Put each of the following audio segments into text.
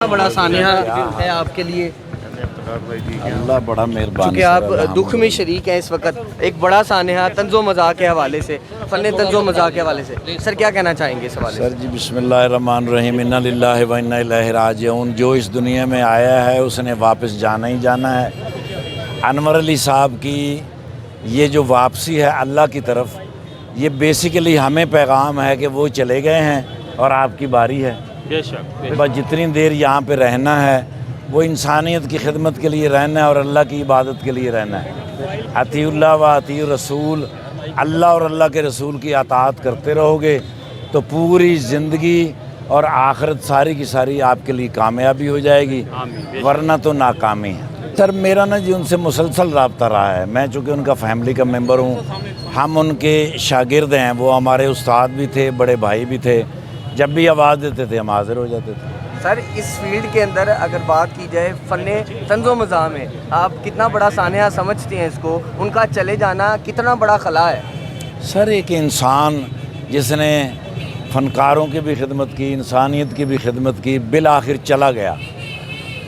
बड़ा सानिया है आपके लिए, अल्लाह बड़ा मेहरबान। क्योंकि आप दुख में शरीक हैं इस वक्त। एक बड़ा सानिया तंज़ो मज़ाक़ के हवाले से, फ़न तंज़ो मज़ाक़ के हवाले से सर क्या कहना चाहेंगे इस हवाले से? सर जी बिस्मिल्लाहिर्रहमानिर्रहीम, इन्ना लिल्लाहि व इन्ना इलैहि राजिऊन। जो इस दुनिया में आया है उसने वापस जाना ही जाना है। अनवर अली साहब की ये जो वापसी है अल्लाह की तरफ, ये बेसिकली हमें पैगाम है कि वो चले गए हैं और आपकी बारी है। बेशक बस जितनी देर यहाँ पे रहना है वो इंसानियत की खिदमत के लिए रहना है और अल्लाह की इबादत के लिए रहना है। अतीउल्लाह व अतीउ रसूल, अल्लाह और अल्लाह के रसूल की अताअत करते रहोगे तो पूरी ज़िंदगी और आखिरत सारी की सारी आपके लिए कामयाबी हो जाएगी, वरना तो नाकामी है। सर मेरा ना जी उनसे मुसलसल रब्ता रहा है। मैं चूँकि उनका फैमिली का मेंबर हूँ, हम उनके शागिर्द हैं। वो हमारे उस्ताद भी थे, बड़े भाई भी थे। जब भी आवाज़ देते थे हम हाजिर हो जाते थे। सर इस फील्ड के अंदर अगर बात की जाए फ़न तंज़ो मज़ाक़ में, आप कितना बड़ा सानिया समझते हैं इसको? उनका चले जाना कितना बड़ा खला है? सर एक इंसान जिसने फ़नकारों की भी खिदमत की, इंसानियत की भी खिदमत की, बिल आखिर चला गया।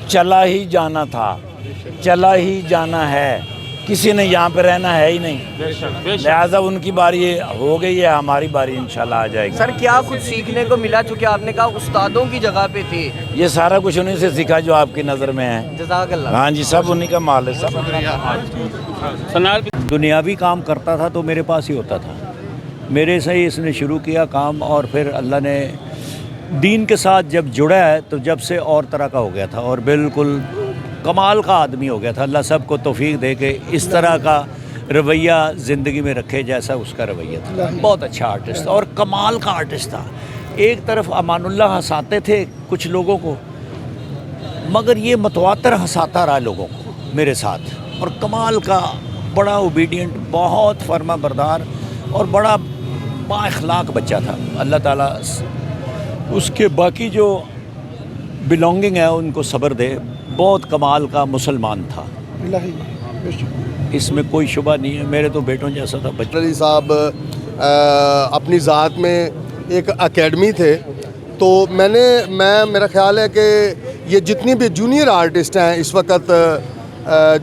चला ही जाना था, चला ही जाना है, किसी ने यहाँ पे रहना है ही नहीं। लिहाजा उनकी बारी हो गई है, हमारी बारी इंशाल्लाह आ जाएगी। सर क्या कुछ सीखने को मिला, चूँकि आपने कहा उस्तादों की जगह पे थे? ये सारा कुछ उन्हीं से सीखा जो आपकी नज़र में है। जज़ाकल्लाह। हाँ जी, सब उन्हीं का माल है। सब दुनियावी काम करता था तो मेरे पास ही होता था। मेरे से ही इसने शुरू किया काम और फिर अल्लाह ने दीन के साथ जब जुड़ा है तो जब से और तरह का हो गया था और बिल्कुल कमाल का आदमी हो गया था। अल्लाह सबको तौफीक दे के इस तरह का रवैया ज़िंदगी में रखे जैसा उसका रवैया था। बहुत अच्छा आर्टिस्ट था और कमाल का आर्टिस्ट था। एक तरफ अमानुल्लाह हंसाते थे कुछ लोगों को, मगर ये मतवातर हंसाता रहा लोगों को मेरे साथ। और कमाल का बड़ा ओबीडियंट, बहुत फर्मा बरदार और बड़ा बाअखलाक बच्चा था। अल्लाह ताला उसके बाकी जो बिलोंगिंग है उनको सब्र दे। बहुत कमाल का मुसलमान था, इसमें कोई शुबा नहीं है। मेरे तो बेटों जैसा था बच्चा। अली साहब अपनी ज़ात में एक एकेडमी थे, तो मेरा ख्याल है कि ये जितनी भी जूनियर आर्टिस्ट हैं इस वक्त,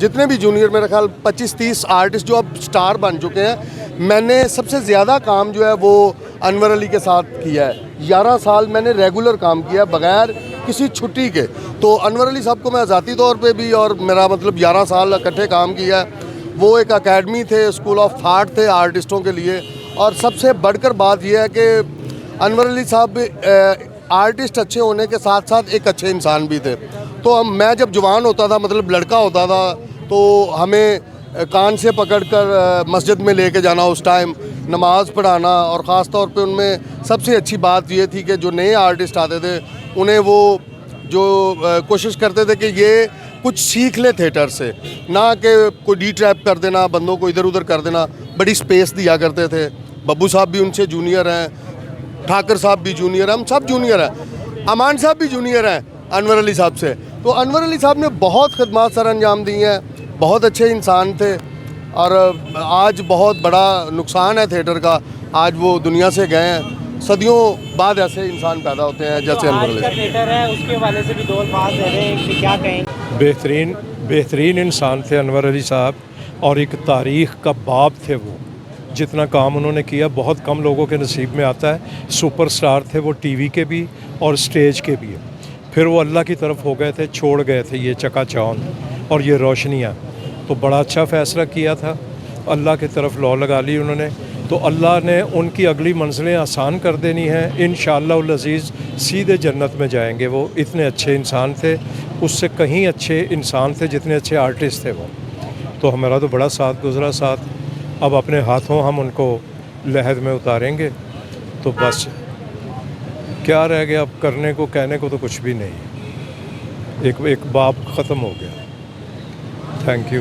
जितने भी जूनियर, मेरा ख्याल 25-30 आर्टिस्ट जो अब स्टार बन चुके हैं, मैंने सबसे ज़्यादा काम जो है वो अनवर अली के साथ किया है। 11 साल मैंने रेगुलर काम किया बग़ैर किसी छुट्टी के। तो अनवर अली साहब को मैं ज़ाती तौर पे भी, और मेरा मतलब 11 साल इकट्ठे काम किया है। वो एक एकेडमी थे, स्कूल ऑफ थाट थे आर्टिस्टों के लिए। और सबसे बढ़कर बात यह है कि अनवर अली साहब आर्टिस्ट अच्छे होने के साथ साथ एक अच्छे इंसान भी थे। तो मैं जब जवान होता था, मतलब लड़का होता था, तो हमें कान से पकड़कर मस्जिद में लेके जाना, उस टाइम नमाज़ पढ़ाना। और ख़ास तौर पे उनमें सबसे अच्छी बात ये थी कि जो नए आर्टिस्ट आते थे उन्हें वो जो कोशिश करते थे कि ये कुछ सीख ले थिएटर से, ना कि कोई डी ट्रैप कर देना, बंदों को इधर उधर कर देना। बड़ी स्पेस दिया करते थे। बब्बू साहब भी उनसे जूनियर हैं, ठाकर साहब भी जूनियर हैं, हम सब जूनियर हैं, अमान साहब भी जूनियर हैं अनवर अली साहब से। तो अनवर अली साहब ने बहुत खिदमत सर अंजाम दी हैं, बहुत अच्छे इंसान थे। और आज बहुत बड़ा नुकसान है थिएटर का, आज वो दुनिया से गए हैं। सदियों बाद ऐसे इंसान पैदा होते हैं जैसे अनवर अली। थिएटर है उसके हवाले से भी दो अल्फाज दे रहे हैं कि क्या कहें? बेहतरीन इंसान थे अनवर अली साहब, और एक तारीख़ का बाब थे वो। जितना काम उन्होंने किया बहुत कम लोगों के नसीब में आता है। सुपरस्टार थे वो, टीवी के भी और स्टेज के भी। फिर वो अल्लाह की तरफ हो गए थे, छोड़ गए थे ये चकाचौंध और ये रोशनियाँ। तो बड़ा अच्छा फ़ैसला किया था, अल्लाह की तरफ लौ लगा ली उन्होंने। तो अल्लाह ने उनकी अगली मंजिलें आसान कर देनी हैं। इंशाअल्लाह अज़ीज़ सीधे जन्नत में जाएंगे। वो इतने अच्छे इंसान थे, उससे कहीं अच्छे इंसान थे, जितने अच्छे आर्टिस्ट थे वो। तो हमारा तो बड़ा साथ गुज़रा साथ। अब अपने हाथों हम उनको लहद में उतारेंगे। तो बस क्या रह गया अब करने को, कहने को तो कुछ भी नहीं। एक बाब ख़त्म हो गया। Thank you.